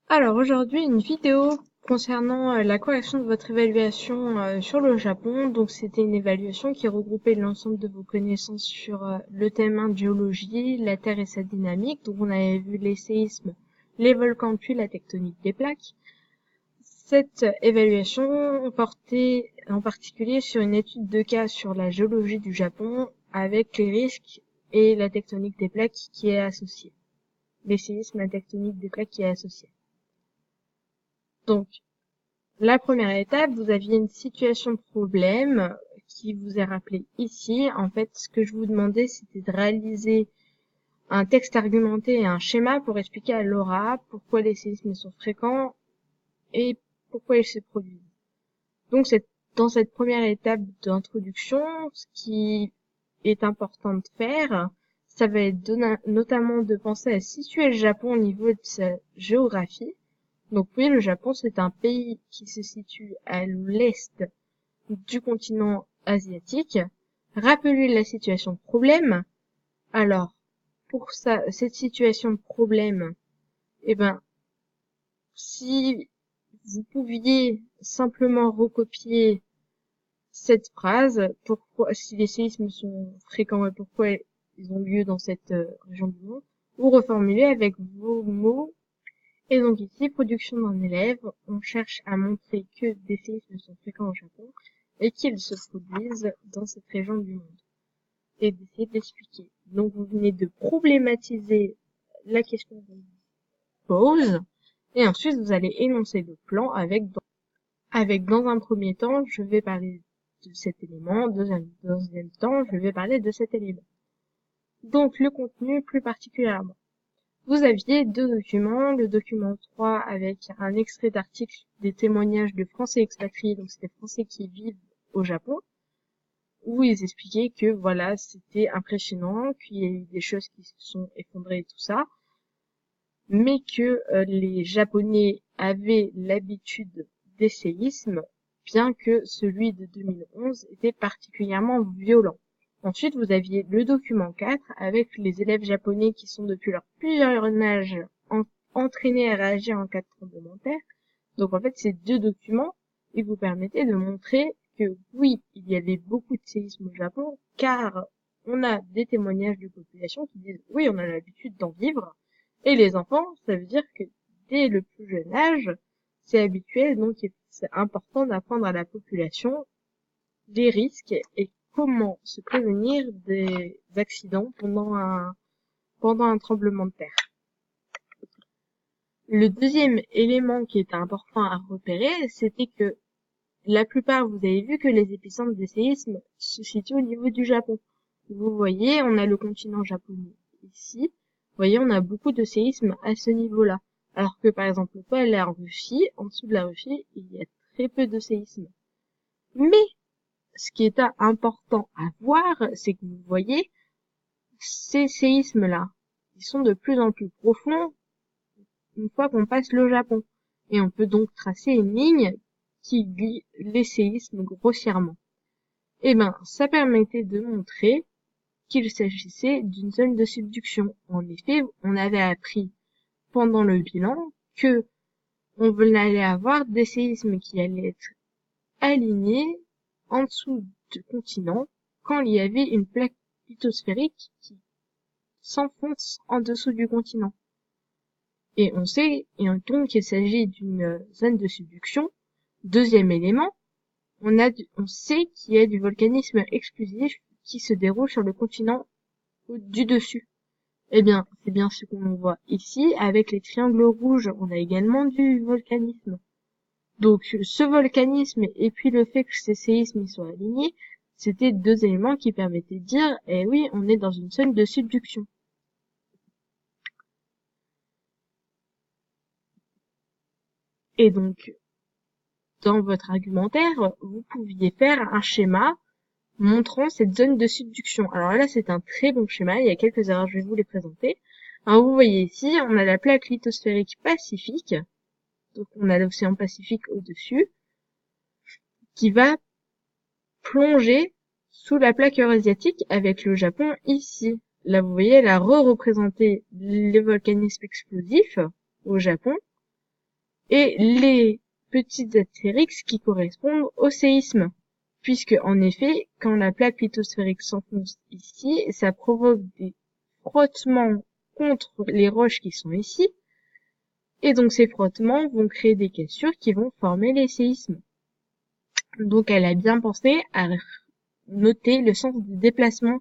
Alors aujourd'hui, une vidéo concernant la correction de votre évaluation sur le Japon. Donc c'était une évaluation qui regroupait l'ensemble de vos connaissances sur le thème 1 de géologie, la Terre et sa dynamique. Donc on avait vu les séismes, les volcans puis la tectonique des plaques. Cette évaluation portait en particulier sur une étude de cas sur la géologie du Japon avec les risques et la tectonique des plaques qui est associée. Les séismes, la tectonique des plaques qui est associée. Donc, la première étape, vous aviez une situation problème qui vous est rappelée ici. En fait, ce que je vous demandais, c'était de réaliser un texte argumenté et un schéma pour expliquer à Laura pourquoi les séismes sont fréquents et pourquoi ils se produisent. Donc, dans cette première étape d'introduction, ce qui est important de faire, ça va être notamment de penser à situer le Japon au niveau de sa géographie. Donc oui, le Japon, c'est un pays qui se situe à l'est du continent asiatique. Rappelez la situation de problème. Alors, pour ça, cette situation de problème, eh ben, si vous pouviez simplement recopier cette phrase, pourquoi, si les séismes sont fréquents et pourquoi ils ont lieu dans cette région du monde, ou reformuler avec vos mots. Et donc ici, production d'un élève, on cherche à montrer que des séismes sont fréquents au Japon et qu'ils se produisent dans cette région du monde. Et d'essayer d'expliquer. Donc vous venez de problématiser la question qu'on vous pose et ensuite vous allez énoncer le plan avec dans un premier temps, je vais parler de cet élément, deuxième temps, je vais parler de cet élément. Donc le contenu plus particulièrement. Vous aviez deux documents, le document 3 avec un extrait d'article des témoignages de Français expatriés, donc c'était Français qui vivent au Japon, où ils expliquaient que voilà, c'était impressionnant, qu'il y a eu des choses qui se sont effondrées et tout ça, mais que les Japonais avaient l'habitude des séismes, bien que celui de 2011 était particulièrement violent. Ensuite, vous aviez le document 4 avec les élèves japonais qui sont depuis leur plus jeune âge entraînés à réagir en cas de tremblement de terre. Donc en fait, ces deux documents, ils vous permettaient de montrer que oui, il y avait beaucoup de séismes au Japon, car on a des témoignages de population qui disent oui, on a l'habitude d'en vivre. Et les enfants, ça veut dire que dès le plus jeune âge, c'est habituel, donc c'est important d'apprendre à la population les risques et comment se prévenir des accidents pendant un tremblement de terre. Le deuxième élément qui était important à repérer, c'était que la plupart, vous avez vu que les épicentres des séismes se situent au niveau du Japon. Vous voyez, on a le continent japonais ici. Vous voyez, on a beaucoup de séismes à ce niveau-là. Alors que, par exemple, la Russie, en dessous de la Russie, il y a très peu de séismes. Mais, ce qui est important à voir, c'est que vous voyez, ces séismes-là, ils sont de plus en plus profonds une fois qu'on passe le Japon. Et on peut donc tracer une ligne qui lie les séismes grossièrement. Eh ben, ça permettait de montrer qu'il s'agissait d'une zone de subduction. En effet, on avait appris pendant le bilan que on allait avoir des séismes qui allaient être alignés en dessous du continent quand il y avait une plaque lithosphérique qui s'enfonce en dessous du continent. Et on sait, et donc qu'il s'agit d'une zone de subduction. Deuxième élément, on sait qu'il y a du volcanisme explosif qui se déroule sur le continent du dessus. Eh bien, c'est bien ce qu'on voit ici. Avec les triangles rouges, on a également du volcanisme. Donc, ce volcanisme et puis le fait que ces séismes soient alignés, c'était deux éléments qui permettaient de dire, eh oui, on est dans une zone de subduction. Et donc, dans votre argumentaire, vous pouviez faire un schéma montrant cette zone de subduction. Alors là, c'est un très bon schéma, il y a quelques erreurs, je vais vous les présenter. Alors vous voyez ici, on a la plaque lithosphérique pacifique, donc on a l'océan Pacifique au-dessus, qui va plonger sous la plaque eurasiatique avec le Japon ici. Là, vous voyez, elle a re-représenté les volcanismes explosifs au Japon, et les petites astérix qui correspondent au séisme. Puisque, en effet, quand la plaque lithosphérique s'enfonce ici, ça provoque des frottements contre les roches qui sont ici, et donc ces frottements vont créer des cassures qui vont former les séismes. Donc elle a bien pensé à noter le sens de déplacement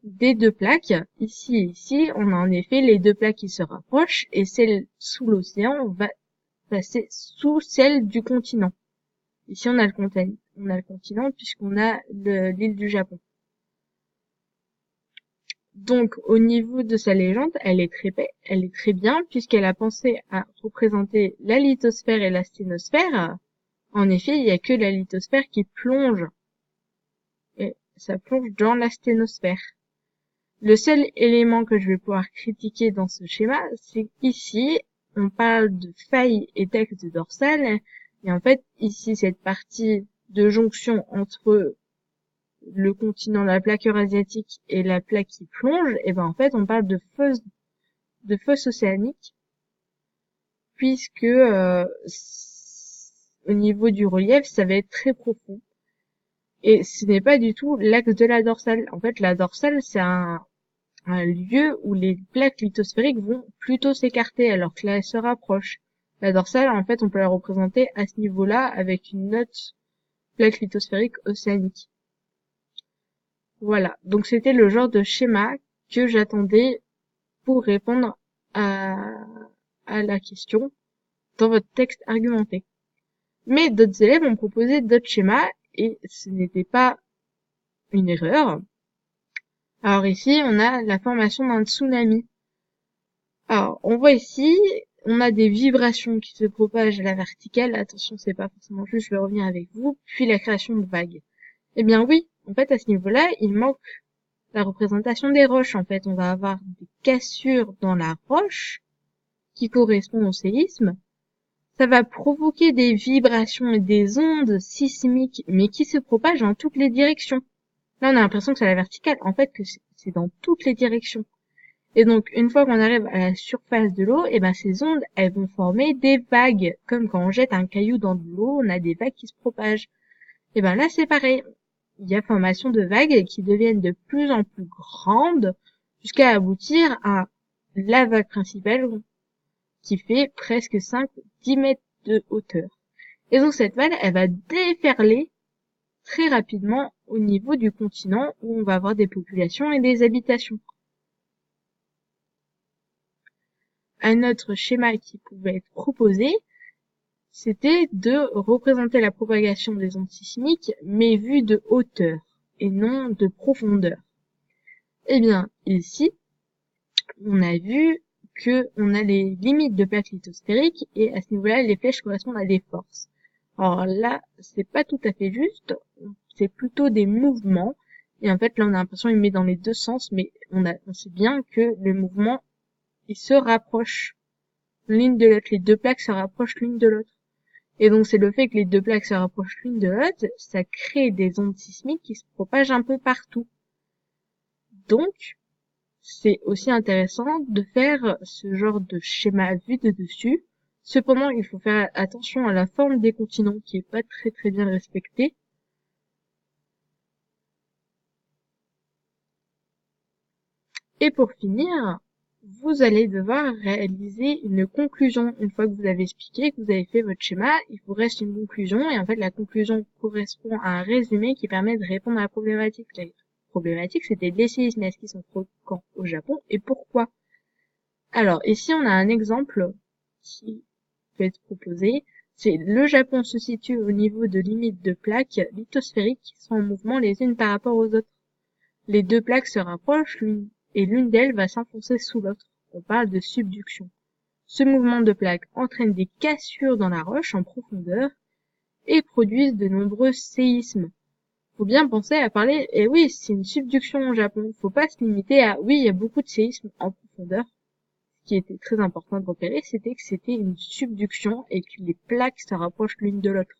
des deux plaques. Ici et ici, on a en effet les deux plaques qui se rapprochent, et celle sous l'océan va passer sous celle du continent. Ici, on a le continent puisqu'on a l'île du Japon. Donc, au niveau de sa légende, elle est très bien puisqu'elle a pensé à représenter la lithosphère et la sténosphère. En effet, il n'y a que la lithosphère qui plonge. Et ça plonge dans la sténosphère. Le seul élément que je vais pouvoir critiquer dans ce schéma, c'est qu'ici, on parle de faille et d'axe dorsal. Et en fait, ici, cette partie de jonction entre le continent, la plaque eurasiatique et la plaque qui plonge, et ben en fait, on parle de fosse océanique, puisque au niveau du relief, ça va être très profond. Et ce n'est pas du tout l'axe de la dorsale. En fait, la dorsale, c'est un lieu où les plaques lithosphériques vont plutôt s'écarter, alors que là, elles se rapprochent. La dorsale, en fait, on peut la représenter à ce niveau-là avec une autre plaque lithosphérique océanique. Voilà. Donc, c'était le genre de schéma que j'attendais pour répondre à la question dans votre texte argumenté. Mais d'autres élèves ont proposé d'autres schémas et ce n'était pas une erreur. Alors ici, on a la formation d'un tsunami. Alors, on voit ici, on a des vibrations qui se propagent à la verticale. Attention, c'est pas forcément juste, je vais revenir avec vous. Puis la création de vagues. Eh bien oui, en fait, à ce niveau-là, il manque la représentation des roches. En fait, on va avoir des cassures dans la roche qui correspondent au séisme. Ça va provoquer des vibrations et des ondes sismiques, mais qui se propagent dans toutes les directions. Là, on a l'impression que c'est à la verticale. En fait, que c'est dans toutes les directions. Et donc, une fois qu'on arrive à la surface de l'eau, et ben, ces ondes, elles vont former des vagues. Comme quand on jette un caillou dans de l'eau, on a des vagues qui se propagent. Et ben, là, c'est pareil. Il y a formation de vagues qui deviennent de plus en plus grandes jusqu'à aboutir à la vague principale qui fait presque 5-10 mètres de hauteur. Et donc, cette vague, elle va déferler très rapidement au niveau du continent où on va avoir des populations et des habitations. Un autre schéma qui pouvait être proposé, c'était de représenter la propagation des ondes sismiques, mais vue de hauteur et non de profondeur. Eh bien, ici, on a vu que on a les limites de plaques lithosphériques et à ce niveau-là, les flèches correspondent à des forces. Alors là, c'est pas tout à fait juste, c'est plutôt des mouvements. Et en fait, là, on a l'impression qu'il met dans les deux sens, mais on sait bien que le mouvement, il se rapproche l'une de l'autre. Les deux plaques se rapprochent l'une de l'autre. Et donc, c'est le fait que les deux plaques se rapprochent l'une de l'autre, ça crée des ondes sismiques qui se propagent un peu partout. Donc, c'est aussi intéressant de faire ce genre de schéma vu de dessus. Cependant, il faut faire attention à la forme des continents qui est pas très très bien respectée. Et pour finir, vous allez devoir réaliser une conclusion. Une fois que vous avez expliqué, que vous avez fait votre schéma, il vous reste une conclusion. Et en fait, la conclusion correspond à un résumé qui permet de répondre à la problématique. La problématique, c'était les séismes, est-ce qu'ils sont fréquents au Japon et pourquoi? Alors, ici, on a un exemple qui peut être proposé. C'est le Japon se situe au niveau de limites de plaques lithosphériques qui sont en mouvement les unes par rapport aux autres. Les deux plaques se rapprochent et l'une d'elles va s'enfoncer sous l'autre. On parle de subduction. Ce mouvement de plaques entraîne des cassures dans la roche en profondeur et produisent de nombreux séismes. Faut bien penser à parler, et oui, c'est une subduction au Japon. Faut pas se limiter à, oui, il y a beaucoup de séismes en profondeur. Ce qui était très important de repérer, c'était que c'était une subduction et que les plaques se rapprochent l'une de l'autre.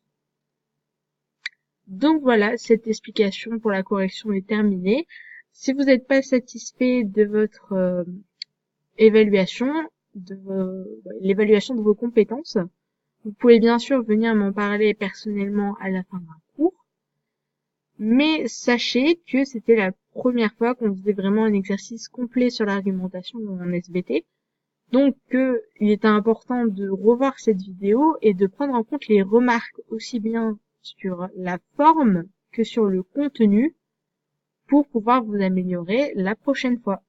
Donc voilà, cette explication pour la correction est terminée. Si vous n'êtes pas satisfait de votre évaluation, l'évaluation de vos compétences, Vous pouvez bien sûr venir m'en parler personnellement à la fin d'un cours, mais sachez que c'était la première fois qu'on faisait vraiment un exercice complet sur l'argumentation en SVT. Donc il était important de revoir cette vidéo et de prendre en compte les remarques aussi bien sur la forme que sur le contenu pour pouvoir vous améliorer la prochaine fois.